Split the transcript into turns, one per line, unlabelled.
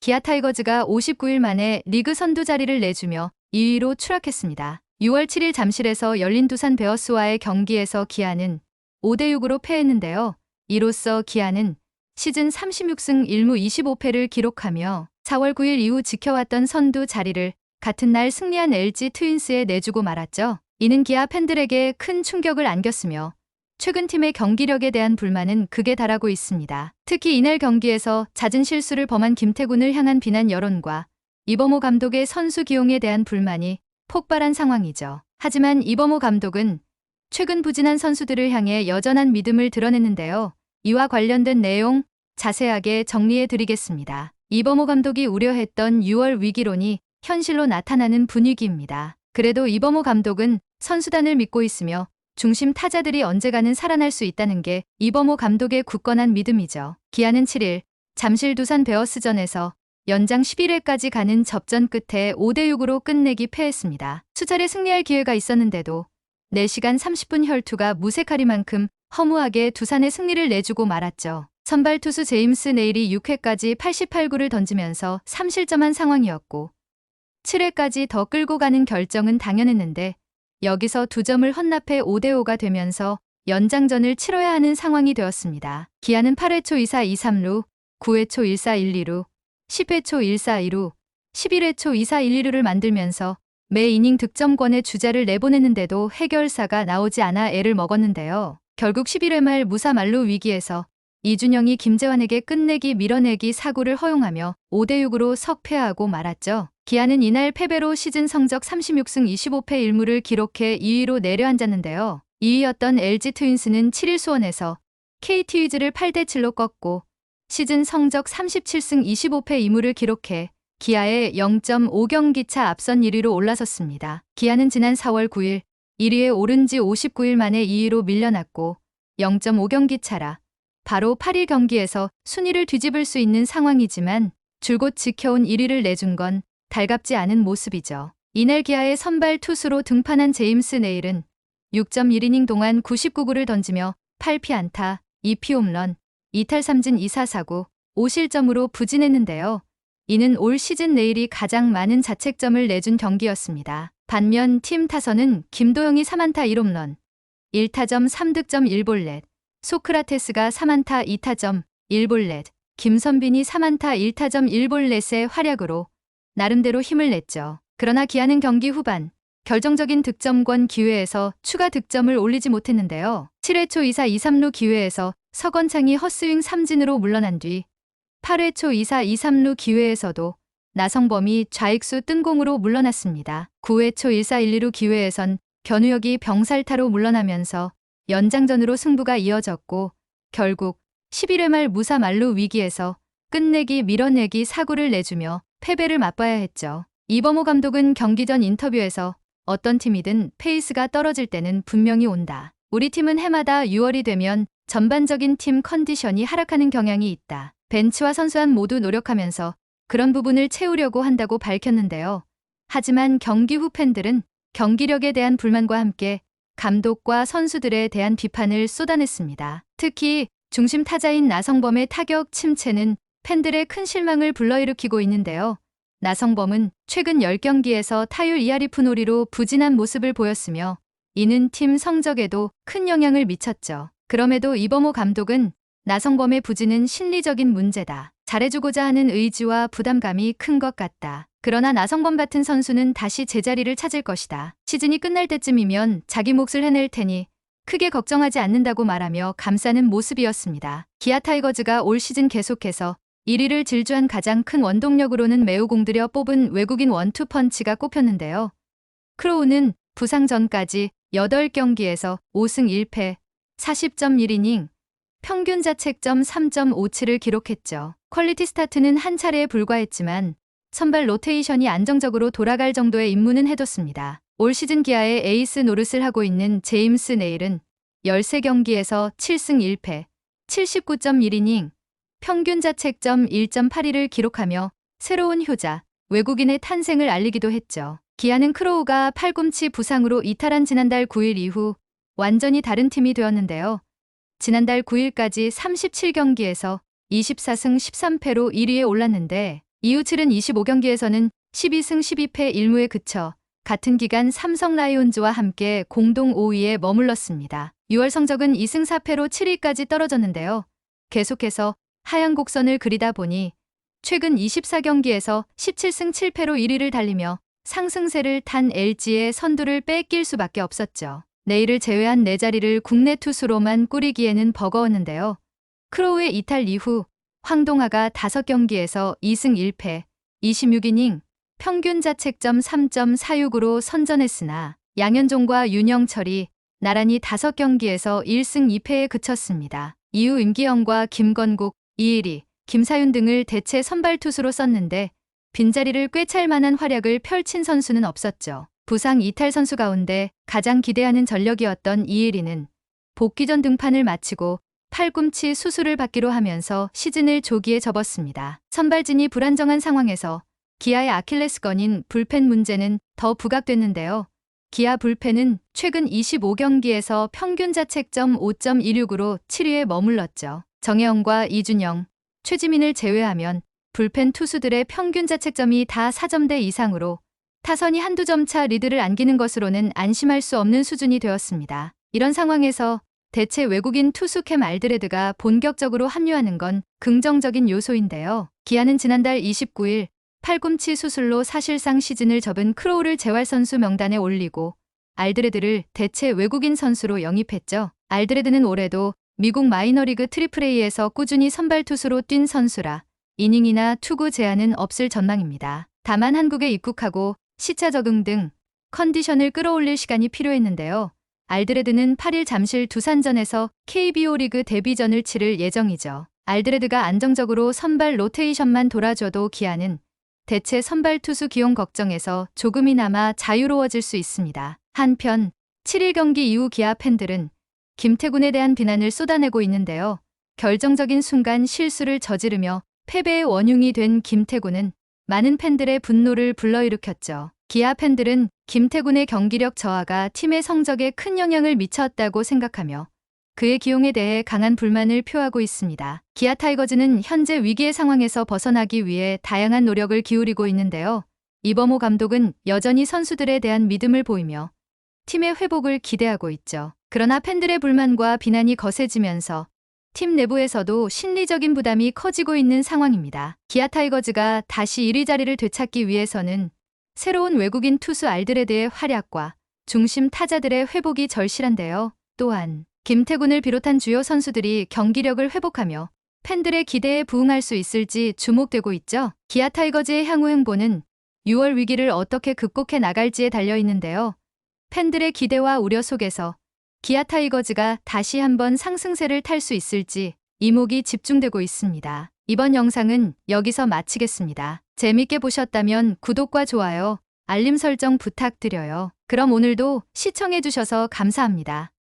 기아 타이거즈가 59일 만에 리그 선두 자리를 내주며 2위로 추락했습니다. 6월 7일 잠실에서 열린 두산 베어스와의 경기에서 기아는 5대6으로 패했는데요. 이로써 기아는 시즌 36승 1무 25패를 기록하며 4월 9일 이후 지켜왔던 선두 자리를 같은 날 승리한 LG 트윈스에 내주고 말았죠. 이는 기아 팬들에게 큰 충격을 안겼으며 최근 팀의 경기력에 대한 불만은 극에 달하고 있습니다. 특히 이날 경기에서 잦은 실수를 범한 김태군을 향한 비난 여론과 이범호 감독의 선수 기용에 대한 불만이 폭발한 상황이죠. 하지만 이범호 감독은 최근 부진한 선수들을 향해 여전한 믿음을 드러냈는데요. 이와 관련된 내용 자세하게 정리해 드리겠습니다. 이범호 감독이 우려했던 6월 위기론이 현실로 나타나는 분위기입니다. 그래도 이범호 감독은 선수단을 믿고 있으며 중심 타자들이 언젠가는 살아날 수 있다는 게 이범호 감독의 굳건한 믿음이죠. 기아는 7일 잠실 두산 베어스전에서 연장 11회까지 가는 접전 끝에 5대6으로 끝내기 패했습니다. 수차례 승리할 기회가 있었는데도 4시간 30분 혈투가 무색하리만큼 허무하게 두산의 승리를 내주고 말았죠. 선발 투수 제임스 네일이 6회까지 88구를 던지면서 3실점한 상황이었고 7회까지 더 끌고 가는 결정은 당연했는데 여기서 2점을 헌납해 5대5가 되면서 연장전을 치러야 하는 상황이 되었습니다. 기아는 8회 초 2사 2-3루, 9회 초 1사 1-2루, 10회 초 1사 2루, 11회 초 2사 1-2루를 만들면서 매 이닝 득점권의 주자를 내보냈는데도 해결사가 나오지 않아 애를 먹었는데요. 결국 11회 말 무사 만루 위기에서 이준영이 김재환에게 끝내기 밀어내기 사구를 허용하며 5대6으로 석패하고 말았죠. 기아는 이날 패배로 시즌 성적 36승 25패 1무를 기록해 2위로 내려앉았는데요. 2위였던 LG 트윈스는 7일 수원에서 KT 위즈를 8대7로 꺾고 시즌 성적 37승 25패 2무를 기록해 기아의 0.5경기차 앞선 1위로 올라섰습니다. 기아는 지난 4월 9일 1위에 오른 지 59일 만에 2위로 밀려났고 0.5경기차라 바로 8일 경기에서 순위를 뒤집을 수 있는 상황이지만 줄곧 지켜온 1위를 내준 건 달갑지 않은 모습이죠. 이날 기아의 선발 투수로 등판한 제임스 네일은 6.1이닝 동안 99구를 던지며 8피안타, 2피홈런, 2탈3진 2사사구, 5실점으로 부진했는데요. 이는 올 시즌 네일이 가장 많은 자책점을 내준 경기였습니다. 반면 팀 타선은 김도영이 3안타 1홈런, 1타점 3득점 1볼넷, 소크라테스가 3안타 2타점 1볼넷, 김선빈이 3안타 1타점 1볼넷의 활약으로 나름대로 힘을 냈죠. 그러나 기아는 경기 후반 결정적인 득점권 기회에서 추가 득점을 올리지 못했는데요. 7회 초 2사 2-3루 기회에서 서건창이 헛스윙 3진으로 물러난 뒤 8회 초 2사 2-3루 기회에서도 나성범이 좌익수 뜬공으로 물러났습니다. 9회 초 1사 1-2루 기회에선 변우혁이 병살타로 물러나면서 연장전으로 승부가 이어졌고 결국 11회 말 무사 만루 위기에서 끝내기 밀어내기 사구를 내주며 패배를 맛봐야 했죠. 이범호 감독은 경기 전 인터뷰에서 어떤 팀이든 페이스가 떨어질 때는 분명히 온다. 우리 팀은 해마다 6월이 되면 전반적인 팀 컨디션이 하락하는 경향이 있다. 벤치와 선수단 모두 노력하면서 그런 부분을 채우려고 한다고 밝혔는데요. 하지만 경기 후 팬들은 경기력에 대한 불만과 함께 감독과 선수들에 대한 비판을 쏟아냈습니다. 특히 중심 타자인 나성범의 타격 침체는 팬들의 큰 실망을 불러일으키고 있는데요. 나성범은 최근 10경기에서 타율 2할 2푼5리로 부진한 모습을 보였으며 이는 팀 성적에도 큰 영향을 미쳤죠. 그럼에도 이범호 감독은 나성범의 부진은 심리적인 문제다. 잘해주고자 하는 의지와 부담감이 큰 것 같다. 그러나 나성범 같은 선수는 다시 제자리를 찾을 것이다. 시즌이 끝날 때쯤이면 자기 몫을 해낼 테니 크게 걱정하지 않는다고 말하며 감싸는 모습이었습니다. 기아 타이거즈가 올 시즌 계속해서 1위를 질주한 가장 큰 원동력으로는 매우 공들여 뽑은 외국인 원투펀치가 꼽혔는데요. 크로우는 부상 전까지 8경기에서 5승 1패, 40.1이닝, 평균 자책점 3.57을 기록했죠. 퀄리티 스타트는 한 차례에 불과했지만 선발 로테이션이 안정적으로 돌아갈 정도의 임무는 해뒀습니다. 올 시즌 기아의 에이스 노릇을 하고 있는 제임스 네일은 13경기에서 7승 1패, 79.1이닝, 평균 자책점 1.82를 기록하며 새로운 효자, 외국인의 탄생을 알리기도 했죠. 기아는 크로우가 팔꿈치 부상으로 이탈한 지난달 9일 이후 완전히 다른 팀이 되었는데요. 지난달 9일까지 37경기에서 24승 13패로 1위에 올랐는데 이후 치른 25경기에서는 12승 12패 1무에 그쳐 같은 기간 삼성 라이온즈와 함께 공동 5위에 머물렀습니다. 6월 성적은 2승 4패로 7위까지 떨어졌는데요. 계속해서 하향 곡선을 그리다 보니 최근 24경기에서 17승 7패로 1위를 달리며 상승세를 탄 LG의 선두를 뺏길 수밖에 없었죠. 내일을 제외한 4자리를 국내 투수로만 꾸리기에는 버거웠는데요. 크로우의 이탈 이후 황동하가 5경기에서 2승 1패, 26이닝, 평균 자책점 3.46으로 선전했으나 양현종과 윤영철이 나란히 5경기에서 1승 2패에 그쳤습니다. 이후 임기영과 김건국, 이일이, 김사윤 등을 대체 선발 투수로 썼는데 빈자리를 꿰찰 만한 활약을 펼친 선수는 없었죠. 부상 이탈 선수 가운데 가장 기대하는 전력이었던 이일이는 복귀전 등판을 마치고 팔꿈치 수술을 받기로 하면서 시즌을 조기에 접었습니다. 선발진이 불안정한 상황에서 기아의 아킬레스건인 불펜 문제는 더 부각됐는데요. 기아 불펜은 최근 25경기에서 평균 자책점 5.16으로 7위에 머물렀죠. 정혜영과 이준영, 최지민을 제외하면 불펜 투수들의 평균 자책점이 다 4점대 이상으로 타선이 한두 점 차 리드를 안기는 것으로는 안심할 수 없는 수준이 되었습니다. 이런 상황에서 대체 외국인 투수 캠 알드레드가 본격적으로 합류하는 건 긍정적인 요소인데요. 기아는 지난달 29일 팔꿈치 수술로 사실상 시즌을 접은 크로우를 재활 선수 명단에 올리고 알드레드를 대체 외국인 선수로 영입했죠. 알드레드는 올해도 미국 마이너리그 트리플A에서 꾸준히 선발 투수로 뛴 선수라 이닝이나 투구 제한은 없을 전망입니다. 다만 한국에 입국하고 시차 적응 등 컨디션을 끌어올릴 시간이 필요했는데요. 알드레드는 8일 잠실 두산전에서 KBO 리그 데뷔전을 치를 예정이죠. 알드레드가 안정적으로 선발 로테이션만 돌아줘도 기아는 대체 선발 투수 기용 걱정에서 조금이나마 자유로워질 수 있습니다. 한편 7일 경기 이후 기아 팬들은 김태군에 대한 비난을 쏟아내고 있는데요. 결정적인 순간 실수를 저지르며 패배의 원흉이 된 김태군은 많은 팬들의 분노를 불러일으켰죠. 기아 팬들은 김태군의 경기력 저하가 팀의 성적에 큰 영향을 미쳤다고 생각하며 그의 기용에 대해 강한 불만을 표하고 있습니다. 기아 타이거즈는 현재 위기의 상황에서 벗어나기 위해 다양한 노력을 기울이고 있는데요. 이범호 감독은 여전히 선수들에 대한 믿음을 보이며 팀의 회복을 기대하고 있죠. 그러나 팬들의 불만과 비난이 거세지면서 팀 내부에서도 심리적인 부담이 커지고 있는 상황입니다. 기아 타이거즈가 다시 1위 자리를 되찾기 위해서는 새로운 외국인 투수 알드레드의 활약과 중심 타자들의 회복이 절실한데요. 또한 김태군을 비롯한 주요 선수들이 경기력을 회복하며 팬들의 기대에 부응할 수 있을지 주목되고 있죠. 기아 타이거즈의 향후 행보는 6월 위기를 어떻게 극복해 나갈지에 달려 있는데요. 팬들의 기대와 우려 속에서 기아 타이거즈가 다시 한번 상승세를 탈 수 있을지 이목이 집중되고 있습니다. 이번 영상은 여기서 마치겠습니다. 재밌게 보셨다면 구독과 좋아요, 알림 설정 부탁드려요. 그럼 오늘도 시청해주셔서 감사합니다.